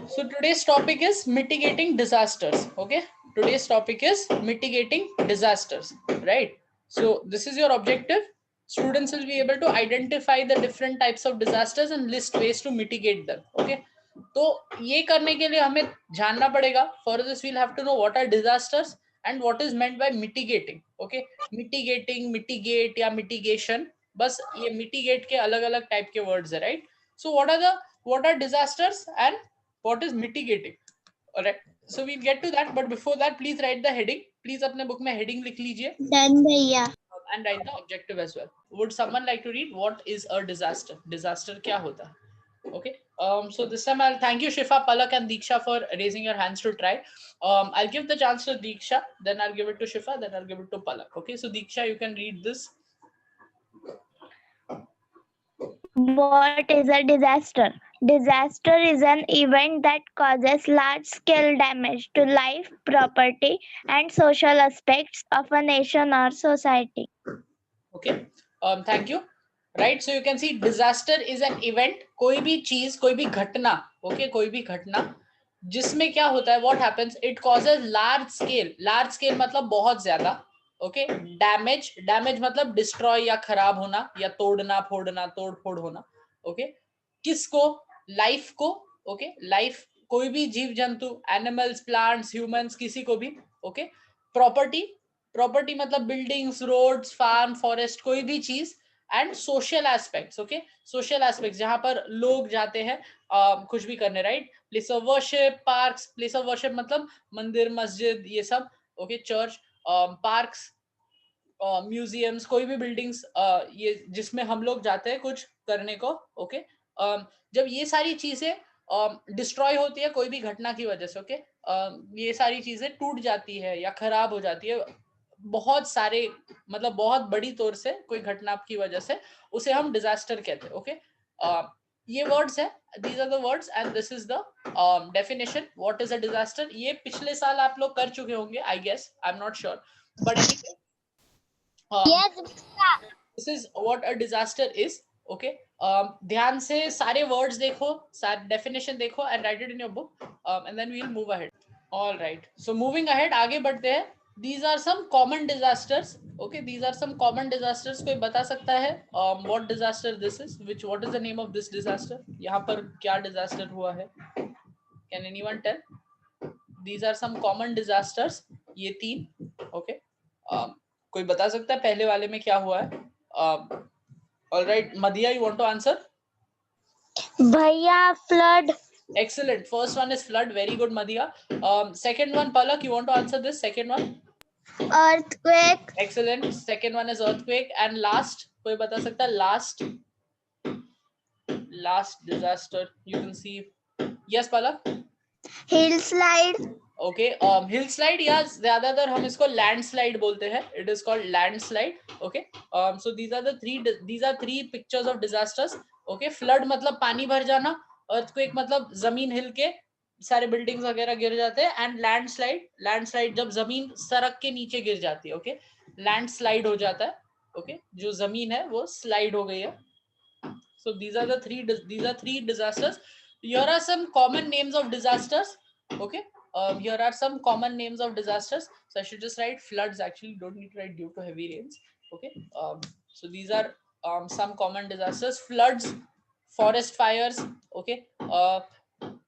So today's topic is mitigating disasters. Okay, today's topic is mitigating disasters, right? So this is your objective. Students will be able to identify the different types of disasters and list ways to mitigate them. Okay, तो ये करने के लिए हमें जानना पड़ेगा. For this we'll have to know what are disasters and what is meant by mitigating. Okay, mitigating, mitigate या mitigation, बस ये mitigate के अलग अलग type के words है, right? So what are disasters and what is mitigating? All right, so we'll get to that, but before that please write the heading. Please अपने book में heading लिख लीजिए. Done भैया. And write the objective as well. Would someone like to read what is a disaster? Disaster क्या होता है? Okay, so this time I'll thank you Shifa, Palak and Diksha for raising your hands to try. I'll give the chance to Diksha, then I'll give it to Shifa, then I'll give it to Palak. Okay, so Diksha, you can read this. What is a disaster? Disaster is an event that causes large-scale damage to life, property, and social aspects of a nation or society. Okay, thank you. Right, so you can see disaster is an event, कोई भी चीज, कोई भी घटना, okay, कोई भी घटना जिसमें क्या होता है, what happens, it causes large scale मतलब बहुत ज्यादा, ओके, डैमेज मतलब डिस्ट्रॉय या खराब होना या तोड़ना फोड़ना, तोड़ फोड़ होना, ओके, किसको, लाइफ को, ओके, लाइफ कोई भी जीव जंतु, एनिमल्स, प्लांट्स, ह्यूमंस, किसी को भी, ओके, प्रॉपर्टी मतलब बिल्डिंग्स, रोड्स, फार्म, फॉरेस्ट, कोई भी चीज, and social aspects, okay, social aspects जहां पर लोग जाते हैं कुछ भी करने, right, place of worship, parks, place of worship मतलब मंदिर, मस्जिद, ये सब, ओके, चर्च, पार्क्स, म्यूजियम्स, कोई भी बिल्डिंग्स, ये जिसमें हम लोग जाते हैं कुछ करने को, ओके, जब ये सारी चीजें डिस्ट्रॉय होती है कोई भी घटना की वजह से, ओके, ये सारी चीजें टूट जाती है या खराब हो जाती है बहुत सारे, मतलब बहुत बड़ी तौर से कोई घटना की वजह से, उसे हम डिजास्टर कहते हैं, ओके, ये वर्ड्स है, these are the words and this is the definition. What is a disaster? ये पिछले साल आप लोग कर चुके होंगे, I guess, I'm not sure, but anyway, Yes. this is what a disaster is, okay. ध्यान से सारे words देखो, सारे definition देखो and write it in your book, and then we'll move ahead. All right, so moving ahead, आगे बढ़ते हैं. These are some common disasters, okay, these are some common disasters. कोई बता सकता है what disaster this is, what is the name of this disaster? यहाँ पर क्या disaster हुआ है? Can anyone tell? These are some common disasters, ये तीन, okay. कोई बता सकता है पहले वाले में क्या हुआ है? All right, Madhya, you want to answer? भैया flood. Excellent. First one is flood. Very good, Madhya. Second one, Palak, you want to answer this? Second one? Earthquake. Excellent. Second one is earthquake. And last, कोई बता सकता है last disaster you can see? Yes, Palak? Hillslide. Okay, hillslide या ज्यादातर हम इसको landslide बोलते हैं. It is called landslide. Okay, so these are three pictures of disasters. Okay, flood मतलब पानी भर जाना, earthquake मतलब जमीन हिल के सारे बिल्डिंग्स वगैरह गिर जाते हैं, एंड लैंडस्लाइड जब जमीन सड़क के नीचे गिर जाती है, ओके, लैंडस्लाइड हो जाता है, ओके, जो जमीन है वो स्लाइड हो गई है. So these are three disasters. Here are some common names of disasters, okay. Here are some common names of disasters. So I should just write floods. Actually, don't need to write due to heavy rains. Okay. So these are some common disasters: floods, forest fires. Okay.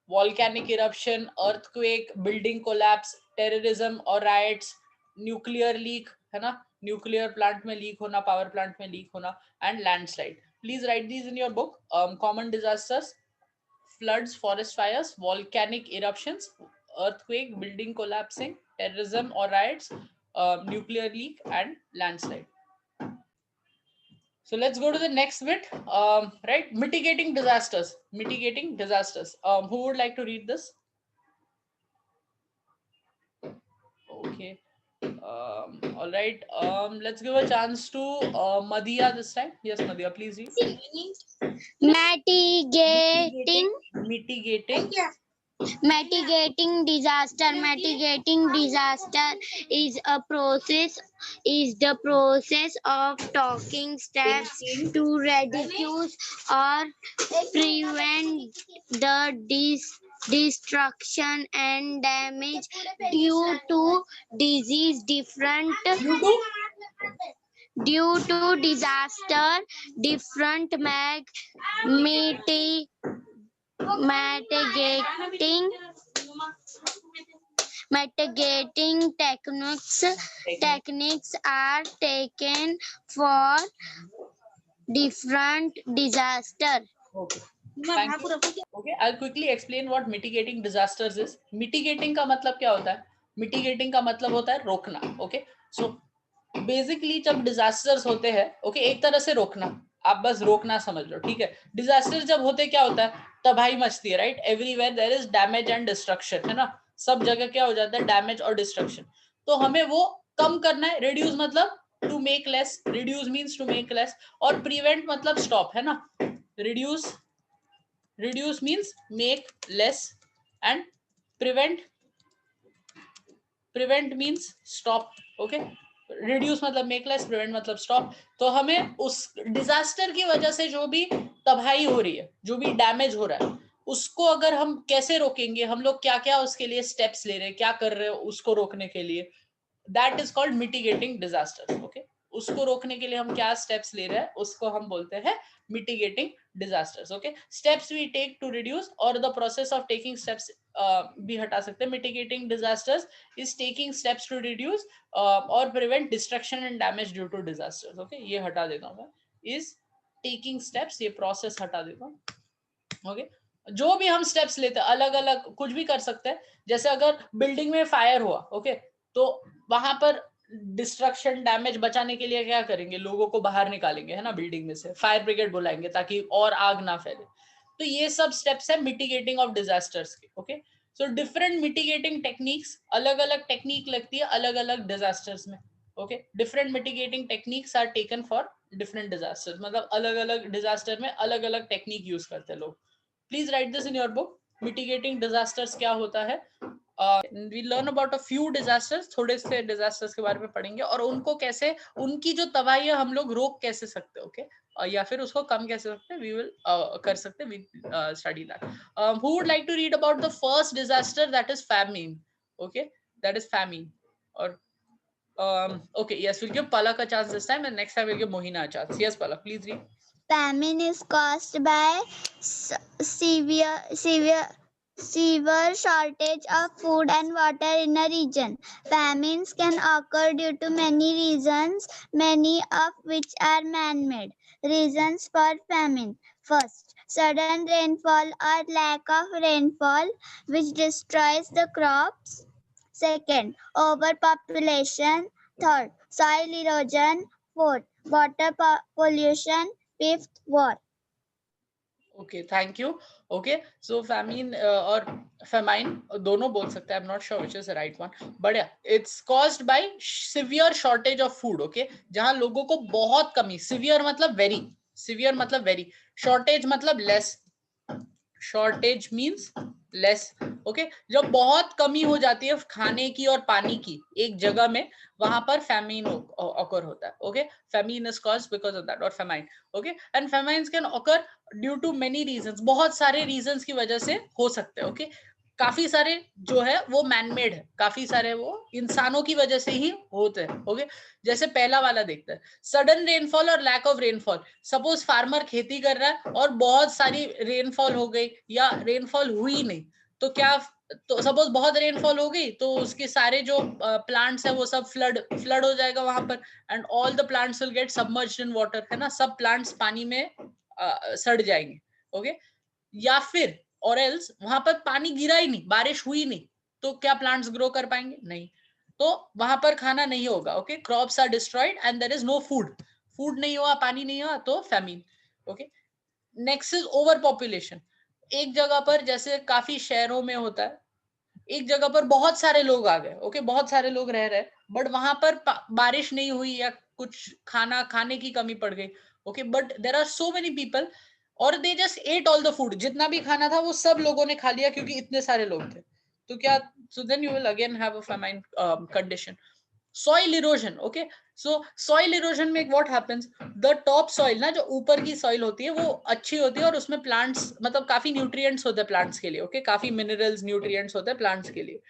Volcanic eruption, earthquake, building collapse, terrorism or riots, nuclear leak, है ना? Nuclear plant में leak होना, power plant में leak होना, and landslide. Please write these in your book. Common disasters: floods, forest fires, volcanic eruptions, earthquake, building collapsing, terrorism or riots, nuclear leak, and landslide. So let's go to the next bit. Right, mitigating disasters. Who would like to read this? Okay. All right. Let's give a chance to Madhya this time. Yes, Madhya, please read. Mitigating disaster. Mitigating disaster is the process of taking steps to reduce or prevent the destruction and damage due to disease, different due to disaster, different mitigating techniques are taken for different disaster. Okay. Thank you. Okay, I'll quickly explain what mitigating disasters is. Mitigating का मतलब क्या होता है? Mitigating का मतलब होता है रोकना. Okay, so बेसिकली जब डिजास्टर्स होते हैं, ओके, एक तरह से रोकना, आप बस रोकना समझ लो, ठीक है. डिजास्टर जब होते क्या होता है, तबाही मचती है, right. Everywhere there is damage and destruction, है ना. सब जगह क्या हो जाता है, डैमेज और डिस्ट्रक्शन. तो हमें वो कम करना है. रिड्यूस मतलब to make less, reduce means to make less, और प्रिवेंट मतलब स्टॉप, है ना. Reduce means make less and prevent means stop. Okay, reduce मतलब मेक लेस, प्रिवेंट मतलब स्टॉप. तो हमें उस डिजास्टर की वजह से जो भी तबाही हो रही है, जो भी डैमेज हो रहा है, उसको अगर हम कैसे रोकेंगे, हम लोग क्या क्या उसके लिए स्टेप्स ले रहे हैं, क्या कर रहे हैं उसको रोकने के लिए, that is called mitigating disasters. Okay, उसको रोकने के लिए हम क्या स्टेप्स ले रहे हैं उसको हम बोलते हैं mitigating disasters. Okay, steps we take to reduce or the process of taking steps भी हटा सकते हैं. mitigating disasters is taking steps to reduce or prevent destruction and damage due to disasters. Okay, ये हटा देता हूँ मैं. is taking steps, ये process हटा देता हूँ. Okay, जो भी हम स्टेप्स लेते हैं अलग अलग कुछ भी कर सकते हैं. जैसे अगर बिल्डिंग में फायर हुआ, ओके, तो वहां पर डिस्ट्रक्शन डैमेज बचाने के लिए क्या करेंगे, लोगों को बाहर निकालेंगे, है ना, बिल्डिंग में से फायर ब्रिगेड बुलाएंगे ताकि और आग ना फैले. तो ये सब स्टेप्स है मिटिगेटिंग ऑफ डिजास्टर्स के. Okay, so different mitigating techniques, अलग अलग टेक्निक लगती है अलग अलग डिजास्टर्स में. Okay, different mitigating techniques are taken for different disasters, मतलब अलग अलग डिजास्टर में अलग अलग टेक्निक यूज करते हैं लोग. Please write this in your book. Mitigating disasters क्या होता है. We learn about a few disasters, थोड़े से डिजास्टर्स के बारे में पढ़ेंगे और उनको कैसे, उनकी जो तबाही है हम लोग रोक कैसे सकते हैं. ओके, या फिर उसको कम कैसे सकते हैं, वी विल कर सकते हैं. We study that. Who would like to read about the first disaster, that is famine. Okay, that is famine. और okay, yes, we'll give Palak a chance this time, and next time we'll give Mohina a chance. Yes, Palak, please read. Famine is caused by severe shortage of food and water in a region. Famines can occur due to many reasons, many of which are man-made. Reasons for famine. First, sudden rainfall or lack of rainfall, which destroys the crops. Second, overpopulation. Third, soil erosion. Fourth, water pollution. Fifth, war. Okay, thank you. Okay, so famine और famine दोनों बोल सकते हैं. I'm not sure which is the right one, but yeah, it's caused by severe shortage of food. Okay, जहाँ लोगों को बहुत कमी, severe मतलब very, severe मतलब very, shortage मतलब less, shortage means less. Okay, जब बहुत कमी हो जाती है खाने की और पानी की एक जगह में, वहां पर famine occur होता है. Okay, famine is caused because of that, or famine. Okay, and famines can occur due to many reasons, बहुत सारे रीजंस की वजह से हो सकते हैं. ओके, काफी सारे जो है वो मैनमेड है, काफी सारे वो इंसानों की वजह से ही होते हैं. ओके, जैसे पहला वाला देखते हैं, सडन रेनफॉल और lack of rainfall. Suppose farmer खेती कर रहा है और बहुत सारी रेनफॉल हो गई या रेनफॉल हुई नहीं, तो क्या, तो सपोज बहुत रेनफॉल हो गई तो उसके सारे जो प्लांट्स है वो सब फ्लड हो जाएगा वहां पर, and all the plants will get submerged in water, है ना, सब प्लांट्स पानी में सड़ जाएंगे. ओके, या फिर और एल्स वहां पर पानी गिरा ही नहीं, बारिश हुई नहीं, तो क्या प्लांट्स ग्रो कर पाएंगे, नहीं, तो वहां पर खाना नहीं होगा. Okay, crops are destroyed and there is no food, food नहीं हुआ, पानी नहीं हुआ, तो famine. Okay, next is over population. एक जगह पर जैसे काफी शहरों में होता है, एक जगह पर बहुत सारे लोग आ गए, ओके, बहुत सारे लोग रह रहे, बट वहां पर बारिश नहीं हुई या कुछ खाने की कमी पड़ गई. Okay, but there are so many people और they just ate all the food, जितना भी खाना था वो सब लोगों ने खा लिया क्योंकि इतने सारे लोग थे. तो क्या, so then you will again have a famine condition. Soil erosion, okay. So soil erosion में what happens, the top soil ना, जो ऊपर की सॉइल होती है वो अच्छी होती है और उसमें प्लांट्स, मतलब काफी न्यूट्रिएंट्स होते हैं प्लांट्स के लिए, ओके, काफी मिनरल्स न्यूट्रिएंट्स होते हैं प्लांट्स के लिए।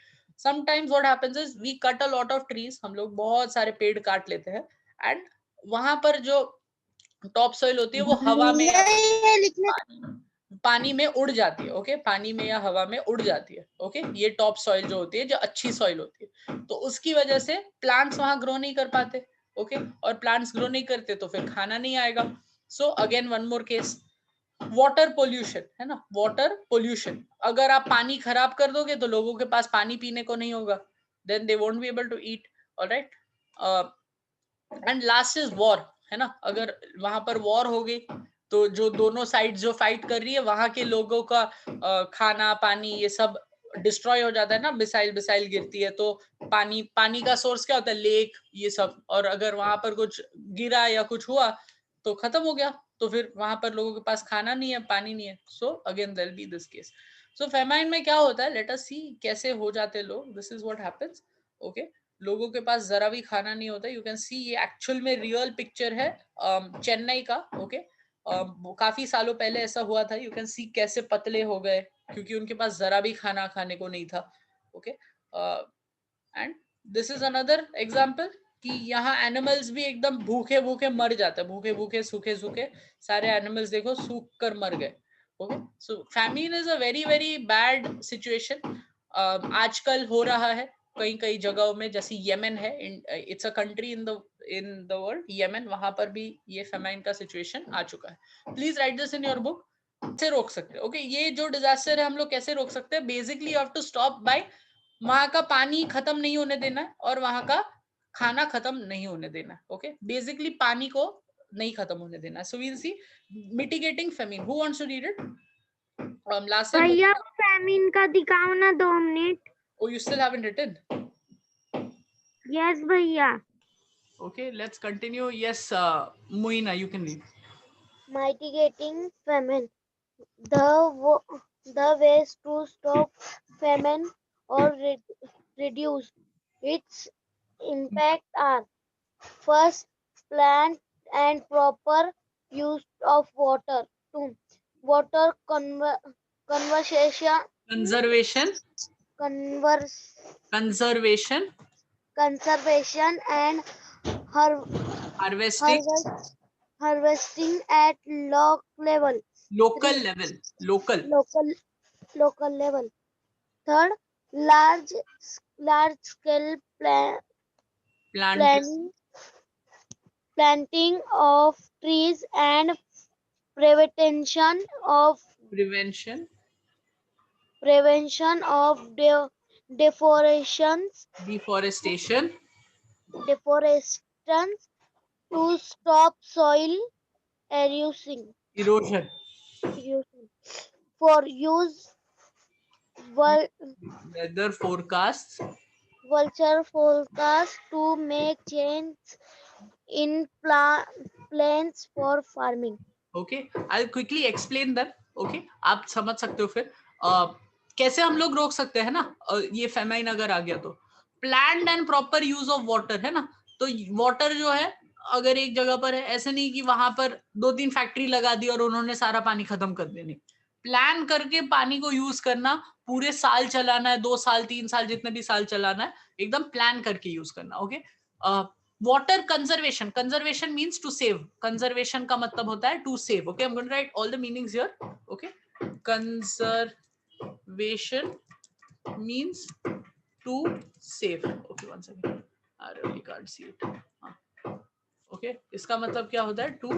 Sometimes what happens is we cut a lot of trees, हम लोग बहुत सारे पेड़ काट लेते हैं, एंड वहां पर जो टॉप सॉइल होती है वो हवा में या पानी में उड़ जाती है, ओके, पानी में या हवा में उड़ जाती है, ओके। ये टॉप सॉइल जो होती है, जो अच्छी सॉइल होती है, तो उसकी वजह से प्लांट्स वहां ग्रो नहीं कर पाते, ओके, और प्लांट्स ग्रो नहीं करते तो फिर खाना नहीं आएगा। So again one more case, water pollution, है ना, वाटर पोल्यूशन। अगर आप पानी खराब कर दोगे तो लोगों के पास पानी पीने को नहीं होगा, then they won't be able to eat, alright. And last is war, है ना, अगर वहां पर वॉर हो गई तो जो दोनों साइड जो फाइट कर रही है वहां के लोगों का खाना पानी ये सब डिस्ट्रॉय हो जाता है ना, मिसाइल मिसाइल गिरती है तो पानी, पानी का सोर्स क्या होता है, लेक, ये सब, और अगर वहां पर कुछ गिरा या कुछ हुआ तो खत्म हो गया, तो फिर वहां पर लोगों के पास खाना नहीं है, पानी नहीं है। So again there be this case. So famine में क्या होता है, लेट अस सी कैसे हो जाते लोग, this is what happens, okay. लोगों के पास जरा भी खाना नहीं होता, यू कैन सी, ये एक्चुअल में रियल पिक्चर है चेन्नई का, ओके। काफी सालों पहले ऐसा हुआ था, यू कैन सी कैसे पतले हो गए क्योंकि उनके पास जरा भी खाना खाने को नहीं था, okay. And this is another example कि यहाँ एनिमल्स भी एकदम भूखे भूखे मर जाते हैं, भूखे भूखे सूखे सूखे सारे एनिमल्स देखो सूख कर मर गए, okay. So famine is a very very bad situation, आजकल हो रहा है कई कई जगहों में, जैसे यमन है, it's a country in the world, Yemen, वहां पर भी ये फेमाइन का सिचुएशन आ चुका है। Please write this in your book. कैसे रोक सकते हैं, ओके, ये जो डिजास्टर है हम लोग कैसे रोक सकते हैं, basically you have to stop by, वहां का पानी खत्म नहीं होने देना है और वहां का खाना खत्म नहीं होने देना है, ओके। बेसिकली पानी को नहीं खत्म होने देना। So we'll see mitigating famine, who wants to read it? Last time, भैया फैमिन का दिखाओ ना 2 minute. oh you still haven't written? Yes भैया। Okay, let's continue. Yes, Moina, you can read. Mitigating famine. The ways to stop famine or reduce its impact are: first, plant and proper use of water. 2. Water conservation, Conservation, converse, conservation, conservation and har- harvesting, harvest, harvesting at local level. local 3. level, local, Local local level. Third, large large scale planting, planning planting of trees and prevention of prevention, deforestation deforestation, deforestation to stop soil erosion. erosion, For use vul- weather forecasts. vulture forecast to make change in plans for farming. Okay, I'll quickly explain that. Okay, आप समझ सकते हो फिर कैसे हम लोग रोक सकते हैं ना, ये फेमाइन अगर आ गया तो planned and proper use of water, है ना। तो वाटर जो है अगर एक जगह पर है, ऐसे नहीं कि वहां पर 2-3 फैक्ट्री लगा दी और उन्होंने सारा पानी खत्म कर देने, प्लान करके पानी को यूज करना, पूरे साल चलाना है, 2 साल 3 साल जितने भी साल चलाना है, एकदम प्लान करके यूज करना, okay. Water conservation, conservation means to save, conservation का मतलब होता है to save, okay. I am going to write all the meanings here, okay. Conservation means to save, okay, one second, I really can't see it, okay, इसका मतलब क्या होता है, to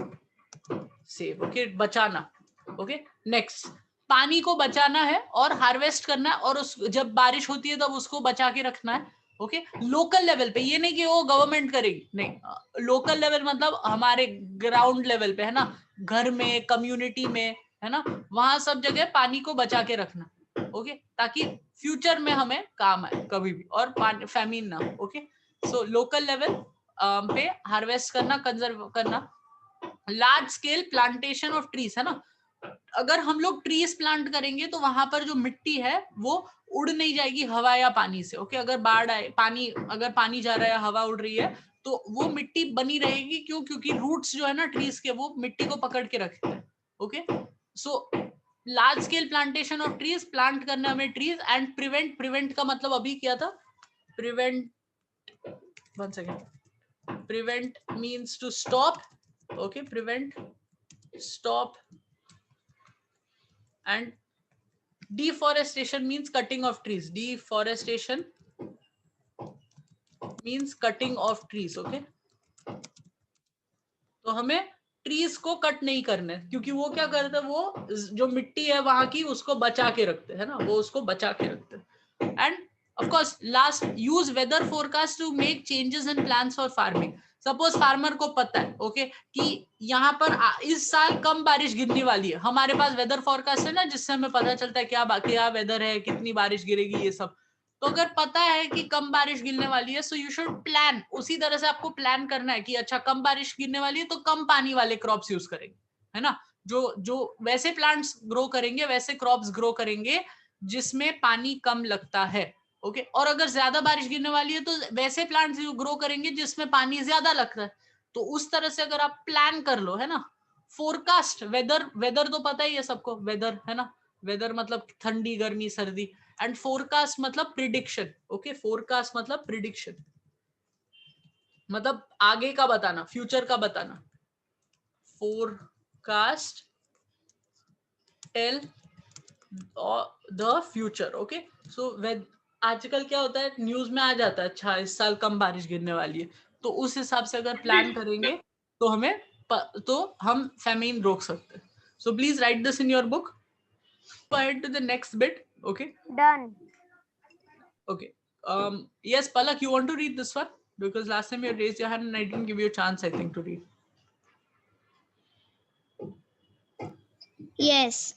save, okay, बचाना, ओके। नेक्स्ट, पानी को बचाना है और हार्वेस्ट करना है, और उस जब बारिश होती है तब उसको बचा के रखना है, ओके। लोकल लेवल पे, ये नहीं कि वो गवर्नमेंट करेगी, नहीं, लोकल लेवल मतलब हमारे ग्राउंड लेवल पे, है ना, घर में, कम्युनिटी में, है ना, वहां सब जगह पानी को बचा के रखना, ओके, ताकि फ्यूचर में हमें काम आए कभी भी और फैमिन ना हो, ओके। सो लोकल लेवल पे हार्वेस्ट करना, कंजर्व करना, large scale plantation of trees, है ना, अगर हम लोग ट्रीज प्लांट करेंगे तो वहां पर जो मिट्टी है वो उड़ नहीं जाएगी हवा या पानी से। ओके, अगर बाढ़ आए, पानी, अगर पानी जा रहा है, हवा उड़ रही है, तो वो मिट्टी बनी रहेगी। क्यों? क्योंकि रूट्स जो है ना ट्रीज के, वो मिट्टी को पकड़ के रखते हैं। Okay, so large scale plantation of trees, plant करना हमें ट्रीज, एंड प्रिवेंट, प्रिवेंट का मतलब अभी किया था, prevent, one second, prevent means to stop. Okay, prevent, stop, and deforestation means cutting of trees. Deforestation means cutting of trees. Okay, तो हमें trees को कट नहीं करने, क्योंकि वो क्या करते हैं, वो जो मिट्टी है वहां की उसको बचा के रखते हैं ना, वो उसको बचा के रखते हैं। And of course last, use weather forecast to make changes in plans for farming. Suppose farmer को पता है ओके कि यहाँ पर इस साल कम बारिश गिरने वाली है, हमारे पास वेदर फोरकास्ट है ना, जिससे हमें पता चलता है क्या वेदर है, कितनी बारिश गिरेगी, ये सब। तो अगर पता है कि कम बारिश गिरने वाली है, सो यू शुड प्लान, उसी तरह से आपको प्लान करना है कि अच्छा कम बारिश गिरने वाली है तो कम पानी वाले क्रॉप्स यूज करेंगे, है ना। जो जो वैसे प्लांट्स ग्रो करेंगे, वैसे क्रॉप्स ग्रो करेंगे जिसमें पानी कम लगता है। ओके, और अगर ज्यादा बारिश गिरने वाली है तो वैसे प्लांट्स ग्रो करेंगे जिसमें पानी ज्यादा लगता है। तो उस तरह से अगर आप प्लान कर लो, है ना। फोरकास्ट, वेदर, वेदर तो पता ही है सबको, वेदर, है ना। वेदर मतलब ठंडी, गर्मी, सर्दी, एंड फोरकास्ट मतलब प्रिडिक्शन। ओके, फोरकास्ट मतलब प्रिडिक्शन, मतलब आगे का बताना, फ्यूचर का बताना। Forecast tell the future. Okay, so आजकल क्या होता है, न्यूज में आ जाता है अच्छा इस साल कम बारिश गिरने वाली है, तो उस हिसाब से अगर प्लान करेंगे तो हम फेमिन रोक सकते हैं। So please write this in your book, ahead to the next bit. Okay, Done. okay. Yes, Palak, you want to read this one? Because last time you raised your hand and I didn't give you a chance, I think, to read. Yes.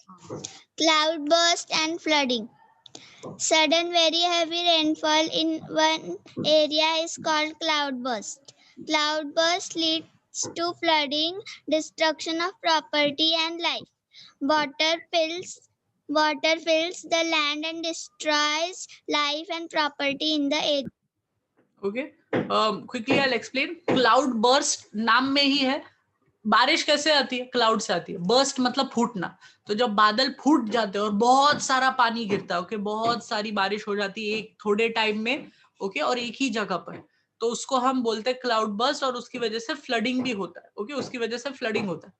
Cloudburst and flooding. Sudden very heavy rainfall in one area is called cloudburst. Cloudburst leads to flooding, destruction of property and life. Water fills the land and destroys life and property in the area. Okay. Quickly I'll explain. Cloud burst नाम में ही है। बारिश कैसे आती है? Cloud से आती है। बर्स्ट मतलब फूटना। तो जब बादल फूट जाते हैं और बहुत सारा पानी गिरता है, ओके, बहुत सारी बारिश हो जाती है एक थोड़े टाइम में, ओके, और एक ही जगह पर, तो उसको हम बोलते हैं क्लाउड बर्स्ट, और उसकी वजह से फ्लडिंग भी होता है। ओके, उसकी वजह से फ्लडिंग होता है।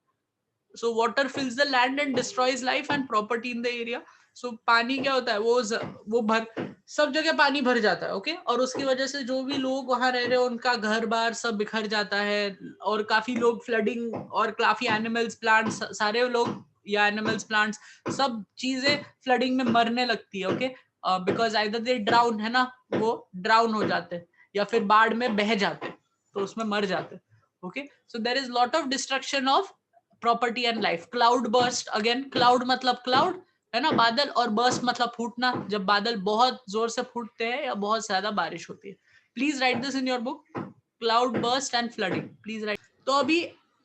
So water fills the land and destroys life and property in the area. So पानी क्या होता है, वो भर, सब जगह पानी भर जाता है। ओके, और उसकी वजह से जो भी लोग वहां रह रहे हैं उनका घर बार सब बिखर जाता है, और काफी लोग फ्लडिंग, और काफी एनिमल्स, प्लांट्स, सारे लोग या एनिमल्स, प्लांट्स, सब चीजें फ्लडिंग में मरने लगती है। Okay, because either they drown, है ना, वो ड्राउन हो जाते हैं, या फिर बाढ़ में बह जाते, तो उसमें मर जाते। Okay, so there is lot of destruction of property and life. Cloud burst, again cloud मतलब क्लाउड, है ना, बादल, और बर्स्ट मतलब फूटना, जब बादल बहुत जोर से फूटते हैं या बहुत ज्यादा बारिश होती है। Please write this in your book, cloud burst and flooding, please right. तो अभी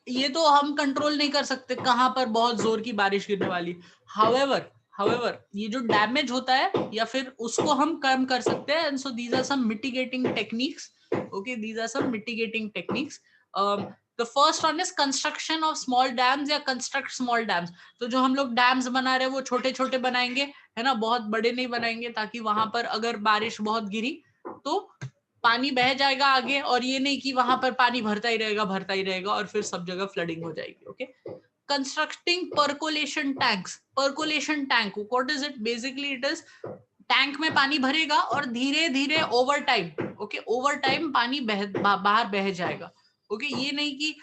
ये तो हम कंट्रोल नहीं कर सकते कहां पर बहुत जोर की बारिश गिरने वाली। हाउएवर ये जो डैमेज होता है या फिर उसको हम कम कर सकते हैं। And so these are some mitigating techniques. Okay, these are some mitigating techniques. The first one is construction of small dams या construct small dams। तो जो हम लोग डैम्स बना रहे हैं वो छोटे छोटे बनाएंगे, है ना, बहुत बड़े नहीं बनाएंगे, ताकि वहां पर अगर बारिश बहुत गिरी तो पानी बह जाएगा आगे, और ये नहीं कि वहां पर पानी भरता ही रहेगा और फिर सब जगह फ्लडिंग हो जाएगी। Okay, constructing percolation tanks. Percolation tank, what is it? Basically it is tank में पानी भरेगा और धीरे धीरे over time, okay, over time पानी बाहर बह जाएगा। ओके, ये नहीं कि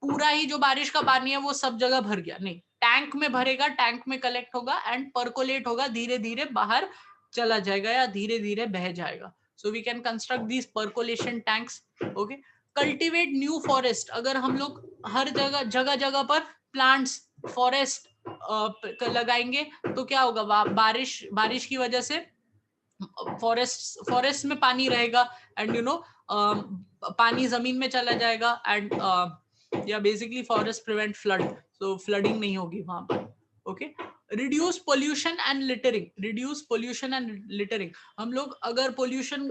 पूरा ही जो बारिश का पानी है वो सब जगह भर गया, नहीं, टैंक में भरेगा, टैंक में कलेक्ट होगा एंड पर्कोलेट होगा, धीरे धीरे बाहर चला जाएगा या धीरे धीरे बह जाएगा। So we can construct these percolation tanks. Okay, cultivate new forest. अगर हम लोग हर जगह जगह पर प्लांट्स, फॉरेस्ट लगाएंगे तो क्या होगा, बारिश की वजह से फॉरेस्ट में पानी रहेगा, एंड यू नो पानी जमीन में चला जाएगा, एंड या बेसिकली फॉरेस्ट प्रिवेंट फ्लड, सो फ्लडिंग नहीं होगी वहां पर। Okay. Reduce pollution and littering, reduce pollution and littering. हम लोग अगर पोल्यूशन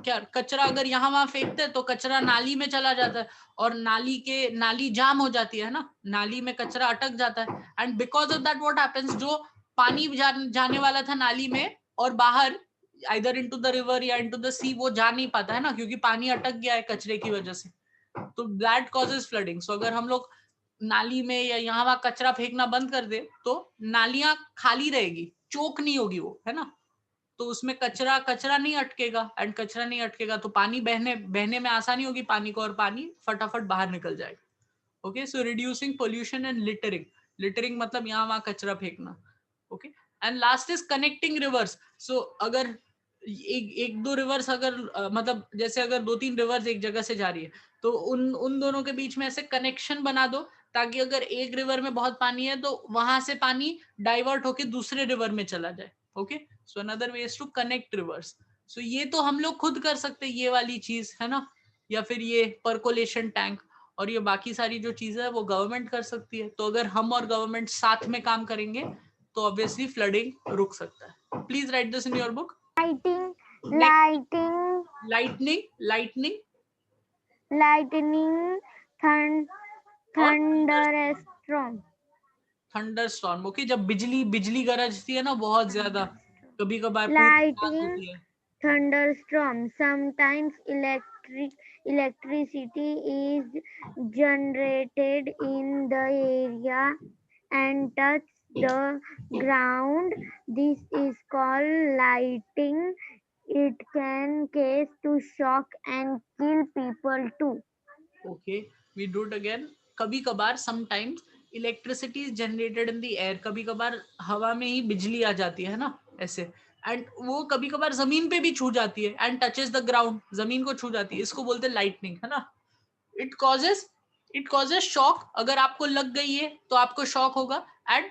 क्या, कचरा अगर यहाँ वहां फेंकते हैं तो कचरा नाली में चला जाता है और नाली जाम हो जाती है ना, नाली में कचरा अटक जाता है, and because of that what happens, जो पानी जाने वाला था नाली में और बाहर आइदर इनटू द रिवर या इनटू द सी, वो जा नहीं पाता है ना, क्योंकि पानी अटक गया है कचरे की वजह से, तो दैट कॉजेज फ्लडिंग। सो अगर हम लोग नाली में या यहाँ वहां कचरा फेंकना बंद कर दे तो नालियां खाली रहेगी, चोक नहीं होगी वो, है ना, तो उसमें कचरा नहीं अटकेगा, एंड कचरा नहीं अटकेगा तो पानी बहने में आसानी होगी पानी को, और पानी फटाफट बाहर निकल जाएगा। Okay, so reducing pollution and littering, littering मतलब यहाँ वहां कचरा फेंकना। Okay, and last is connecting rivers. So अगर एक दो रिवर्स अगर मतलब जैसे अगर 2-3 रिवर्स एक जगह से जा रही है तो उन दोनों के बीच में ऐसे कनेक्शन बना दो, ताकि अगर एक रिवर में बहुत पानी है तो वहां से पानी डाइवर्ट होके दूसरे रिवर में चला जाए। Okay, so another way is to connect rivers. So ये तो हम लोग खुद कर सकते हैं ये वाली चीज, है ना, या फिर ये परकोलेशन टैंक, और ये बाकी सारी जो चीजें है वो गवर्नमेंट कर सकती है। तो अगर हम और गवर्नमेंट साथ में काम करेंगे तो ऑब्वियसली फ्लडिंग रुक सकता है। Please write this in your book. lightning, thunderstorm। Okay, जब बिजली गरजती है ना बहुत ज्यादा, कभी कभार होती है। Thunderstorm. Sometimes electricity is generated in the area and touch the ground. This is called lightning. It can cause to shock and kill people too. Okay, we do it again. कभी कभार sometimes electricity is generated in the air, कभी कभार हवा में ही बिजली आ जाती है ना ऐसे, एंड वो कभी कभार जमीन पे भी छू जाती है, एंड टचेस द ग्राउंड, जमीन को छू जाती है, इसको बोलते हैं लाइटनिंग, है ना। इट कॉजेज शॉक, अगर आपको लग गई है तो आपको शॉक होगा, एंड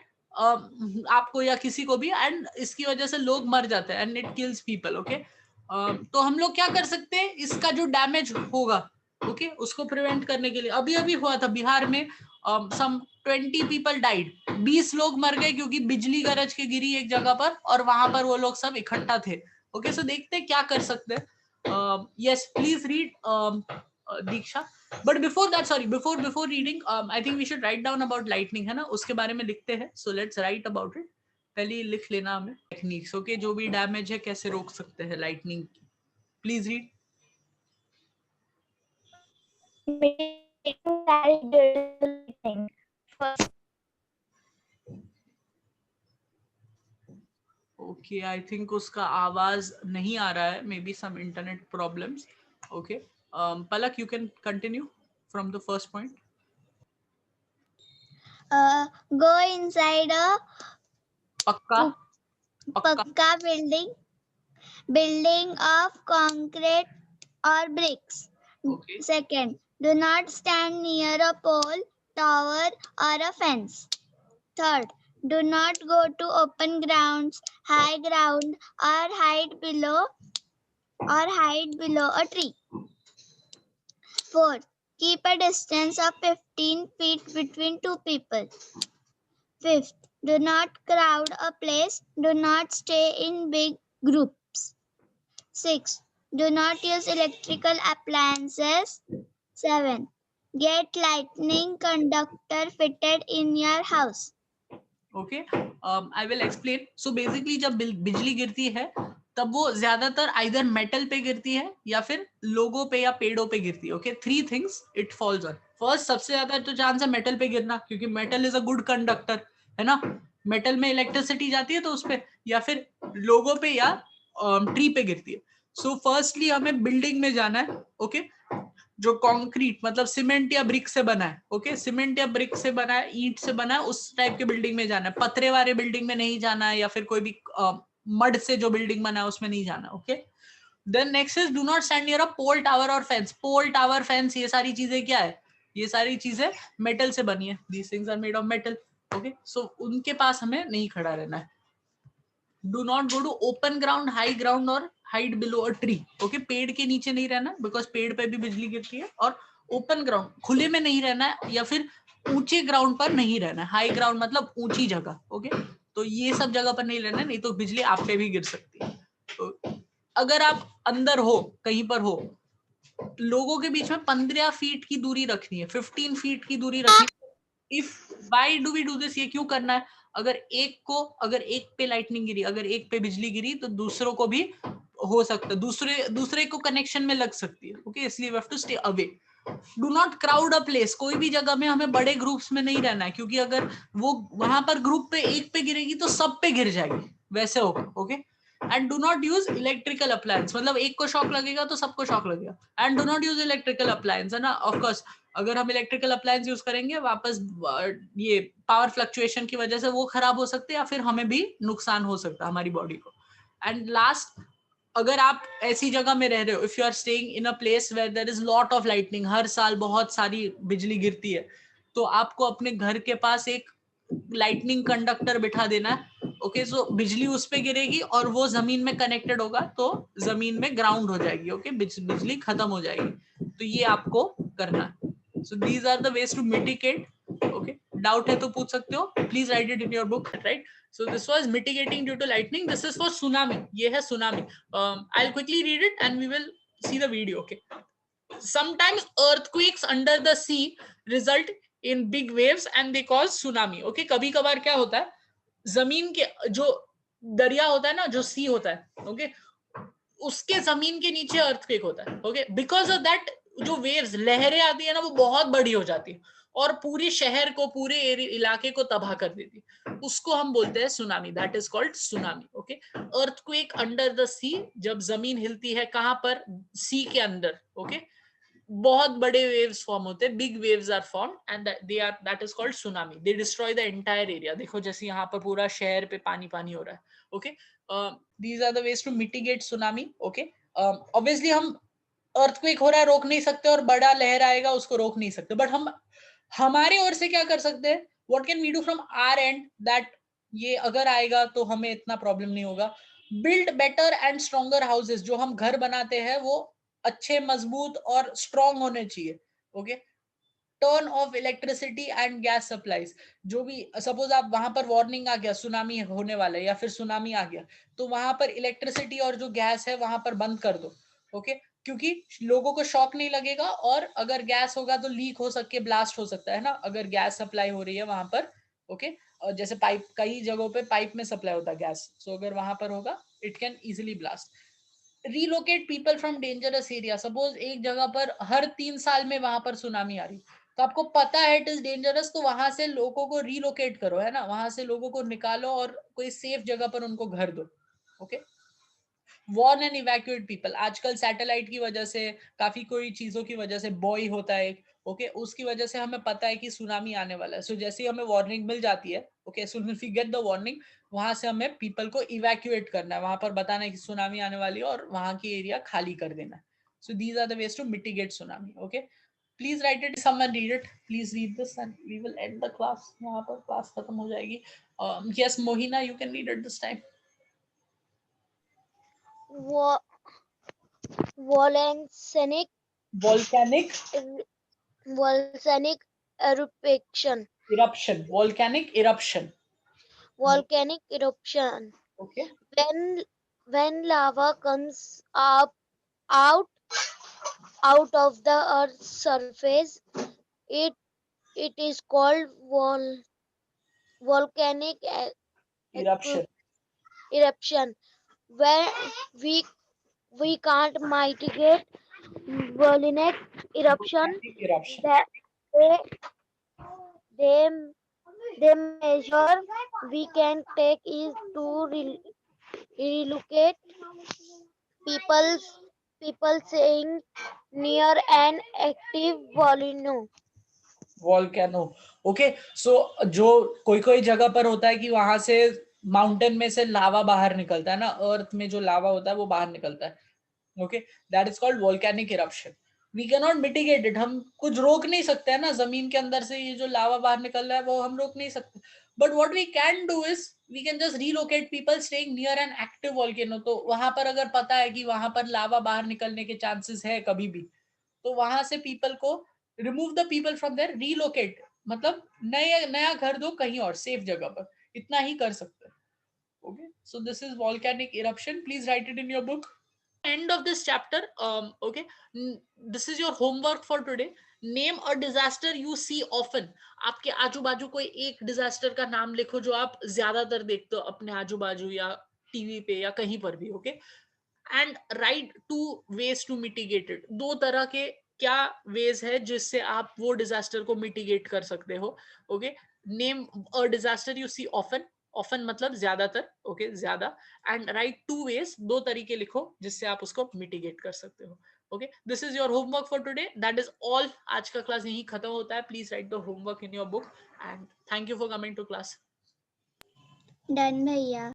आपको या किसी को भी, एंड इसकी वजह से लोग मर जाते हैं, and it kills people. Okay, तो हम लोग क्या कर सकते हैं, इसका जो डैमेज होगा ओके उसको प्रिवेंट करने के लिए, अभी हुआ था बिहार में, सम 20 पीपल डाइड, 20 लोग मर गए क्योंकि बिजली गरज के गिरी एक जगह पर, और वहां पर वो लोग सब इकट्ठा थे। ओके, सो देखते हैं क्या कर सकते हैं। Yes, please read Diksha. But before that, sorry, before reading I think we should write down about lightning, है ना, उसके बारे में लिखते हैं। So let's write about it, पहले लिख लेना हमें टेक्निक्स। ओके, जो भी डैमेज है कैसे रोक सकते हैं lightning. Please read. Okay, I think उसका आवाज नहीं आ रहा है, may be some internet problems. Okay, Palak, you can continue from the first point. Go inside a पक्का building of concrete or bricks. Okay. Second, do not stand near a pole, tower, or a fence. Third, do not go to open grounds, high ground, or hide below a tree. Fourth, keep a distance of 15 feet between two people. Fifth, do not crowd a place. Do not stay in big groups. Sixth, do not use electrical appliances. 7. Get lightning conductor fitted in your house. Okay, I will explain. So basically जब बिजली गिरती है तब वो ज्यादातर either metal पे गिरती है या फिर लोगों पे या पेड़ों पे गिरती है। Okay, 3 things it falls on. First, सबसे ज्यादा तो चांस है मेटल पे गिरना, क्योंकि metal is a good conductor, है ना, मेटल में इलेक्ट्रिसिटी जाती है तो उस पे, या फिर लोगों पे या ट्री पे गिरती है। सो फर्स्टली हमें बिल्डिंग में जाना है। ओके, जो कंक्रीट मतलब सीमेंट या ब्रिक से बना है, ओके, सीमेंट या ब्रिक से बना है, ईंट से बना है, उस टाइप के बिल्डिंग में जाना है, पतरे वाले बिल्डिंग में नहीं जाना है, या फिर कोई भी मड से जो बिल्डिंग बना है उसमें नहीं जाना। Okay, then next is do not stand near a pole, tower और फेंस। पोल, टावर, फेंस, ये सारी चीजें क्या है, ये सारी चीजें मेटल से बनी है, these things are made of metal. Okay, so उनके पास हमें नहीं खड़ा रहना है। Do not go to open ground, high ground और hide below a tree. Okay, पेड़ के नीचे नहीं रहना बिकॉज पेड़ पे भी बिजली गिरती है, और ओपन ग्राउंड खुले में नहीं रहना है, या फिर ऊंचे ग्राउंड पर नहीं रहना है, हाई ग्राउंड मतलब ऊंची जगह, ओके। तो ये सब जगह पर नहीं रहना है, नहीं तो बिजली आप पे भी गिर सकती है। तो अगर आप अंदर हो, कहीं पर हो, लोगों के बीच में 15 फीट की दूरी रखनी है, 15 फीट की दूरी रखनी है। If why do we do this, ये क्यों करना है? अगर एक पे लाइटनिंग गिरी, अगर एक पे बिजली गिरी तो दूसरों को भी हो सकता है, दूसरे को कनेक्शन में लग सकती है, ओके। इसलिए we have to stay away. Do not crowd a place, कोई भी जगह में हमें बड़े ग्रुप्स में नहीं रहना है, क्योंकि अगर वो वहां पर ग्रुप पे एक पे गिरेगी तो सब पे गिर जाएगी, वैसे होगा, okay. And do not use electrical appliance, मतलब एक को शॉक लगेगा तो सबको शॉक लगेगा। And do not use electrical appliance, है ना, ऑफकोर्स। अगर हम इलेक्ट्रिकल अप्लायंस यूज करेंगे वापस ये पावर फ्लक्चुएशन की वजह से वो खराब हो सकते हैं, या फिर हमें भी नुकसान हो सकता है हमारी बॉडी को। एंड लास्ट, अगर आप ऐसी जगह में रह रहे हो, if you are staying in a place where there is lot of lightning, हर साल बहुत सारी बिजली गिरती है, तो आपको अपने घर के पास एक लाइटनिंग कंडक्टर बिठा देना है, ओके। सो बिजली उस पे गिरेगी और वो जमीन में कनेक्टेड होगा, तो जमीन में ग्राउंड हो जाएगी, ओके, बिजली खत्म हो जाएगी। तो ये आपको करना है। So these are the ways to mitigate, okay. Doubt है तो पूछ सकते हो, please write it in your book, right. So this was mitigating due to lightning. This is for tsunami. ये है tsunami. I'll quickly read it and we will see the video. Okay. Sometimes earthquakes under the sea result in big waves and they cause tsunami. Okay. कभी कभार क्या होता है, जमीन के जो दरिया होता है ना, जो सी होता है, ओके, उसके जमीन के नीचे अर्थक्वेक होता है, ओके। बिकॉज ऑफ दैट जो वेव्स, लहरें आती है ना, वो बहुत बड़ी हो जाती है और पूरे शहर को, पूरे इलाके को तबाह कर देती है। उसको हम बोलते हैं tsunami, that is called tsunami, okay. Earthquake under the sea, जब जमीन हिलती है कहां पर, सी के अंदर, ओके, बहुत बड़े वेव्स फॉर्म होते हैं, big waves are form and they are, that is called tsunami. They destroy the entire area. देखो जैसे यहाँ पर पूरा शहर पे पानी पानी हो रहा है, okay. These are the ways to mitigate tsunami, okay. Obviously हम अर्थक्वेक हो रहा है रोक नहीं सकते, और बड़ा लहर आएगा उसको रोक नहीं सकते, बट हम हमारे ओर से क्या कर सकते हैं, what can we do from our end, that ये अगर आएगा तो हमें इतना प्रॉब्लम नहीं होगा। Build better and stronger houses, जो हम घर बनाते हैं वो अच्छे, मजबूत और स्ट्रॉन्ग होने चाहिए, okay. Turn off electricity and gas supplies, जो भी सपोज आप वहां पर वार्निंग आ गया सुनामी होने वाला है या फिर सुनामी आ गया, तो वहां पर इलेक्ट्रिसिटी और जो गैस है वहां पर बंद कर दो, ओके। क्योंकि लोगों को शॉक नहीं लगेगा, और अगर गैस होगा तो लीक हो सके, ब्लास्ट हो सकता है ना, अगर गैस सप्लाई हो रही है वहां पर, ओके। और जैसे पाइप, कई जगहों पे पाइप में सप्लाई होता है गैस, सो अगर वहां पर होगा it can easily blast. Relocate people from dangerous area, suppose एक जगह पर हर 3 साल में वहां पर सुनामी आ रही, तो आपको पता है इट इज डेंजरस, तो वहां से लोगों को रिलोकेट करो, है ना, वहां से लोगों को निकालो और कोई सेफ जगह पर उनको घर दो, okay. Warn and evacuate people, आजकल सैटेलाइट की वजह से, काफी कोई चीजों की वजह से, बॉय होता है, ओके, उसकी वजह से हमें पता है कि सुनामी आने वाला है। सो जैसे ही हमें वार्निंग मिल जाती है, okay, so if we get the warning, वहां से हमें पीपल को इवैक्यूएट करना है, वहां पर बताना है कि सुनामी आने वाली है और वहां की एरिया खाली कर देना है। So these are the ways to mitigate tsunami, okay. Please write it, someone read it, please read this and we will end the class. यहाँ पर क्लास खत्म हो जाएगी। Yes Mohina, you can read it this time. Volcanic volcanic volcanic eruption. volcanic eruption, Volcanic eruption. okay. When lava comes up out of the earth's surface, it it is called volcanic Eruption. eruption. When we we can't mitigate volcanic eruption, Volcanic eruption. that they the measure we can take is to relocate people saying near an active volcano, okay. So जो कोई कोई जगह पर होता है कि वहां से माउंटेन में से लावा बाहर निकलता है ना, अर्थ में जो लावा होता है वो बाहर निकलता है, okay, that is called volcanic eruption. We can not mitigate it, हम कुछ रोक नहीं सकते है ना, जमीन के अंदर से ये जो लावा बाहर निकल रहा है वो हम रोक नहीं सकते, but what we can do is we can just relocate people staying near an active volcano. तो वहां पर अगर पता है कि वहां पर लावा बाहर निकलने के चांसेस है कभी भी, तो वहां से पीपल को remove the people from there, relocate, मतलब नया नया घर दो कहीं और सेफ जगह पर, इतना ही कर सकते हैं. Okay, so this is volcanic eruption. Please write it in your book. End of this chapter. Okay, this is your homework for today. Name a disaster you see often. आपके आजू बाजू कोई एक डिजास्टर का नाम लिखो जो आप ज्यादातर देखते हो अपने आजू बाजू या टीवी पे या कहीं पर भी. Okay, and write two ways to mitigate it. दो तरह के क्या वेज है जिससे आप वो डिजास्टर को मिटिगेट कर सकते हो. Okay, name a disaster you see often. Often मतलब ज्यादातर. ओके, ज्यादा. एंड राइट टू वेज, दो तरीके लिखो जिससे आप उसको मिटिगेट कर सकते हो. Okay, this is your homework for today. That is all. आज का क्लास यही खत्म होता है. Please write the homework in your book and thank you for coming to class. Done भैया.